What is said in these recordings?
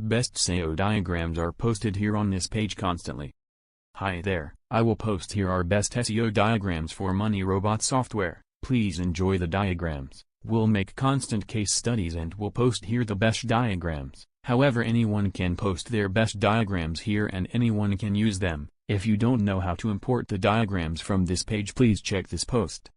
Best SEO diagrams are posted here on this page constantly. Hi there, I will post here our best SEO diagrams for moneyrobot software. Please enjoy the diagrams. We'll make constant case studies and we'll post here the best diagrams. However, anyone can post their best diagrams here and anyone can use them. If you don't know how to import the diagrams from this page, please check this post.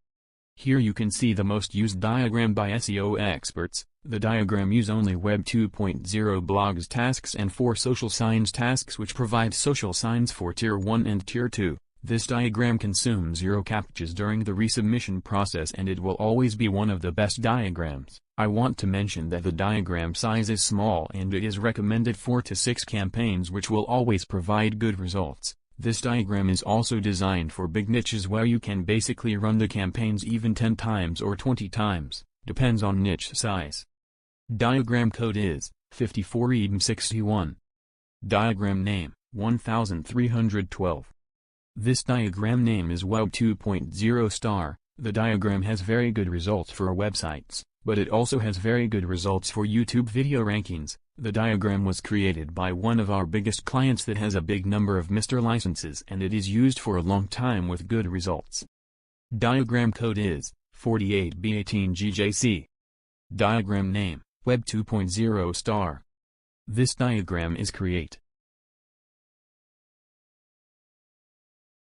Here you can see the most used diagram by SEO experts. The diagram use only Web 2.0 blogs tasks and 4 social signs tasks which provide social signs for Tier 1 and Tier 2. This diagram consumes 0 captchas during the resubmission process and it will always be one of the best diagrams. I want to mention that the diagram size is small and it is recommended 4 to 6 campaigns which will always provide good results. This diagram is also designed for big niches where you can basically run the campaigns even 10 times or 20 times, depends on niche size. Diagram code is 54EDM61. Diagram name 1312. This diagram name is Web 2.0 star. The diagram has very good results for our websites, but it also has very good results for YouTube video rankings. The diagram was created by one of our biggest clients that has a big number of Mr. licenses and it is used for a long time with good results. Diagram code is 48B18GJC. Diagram name, Web 2.0 star. This diagram is create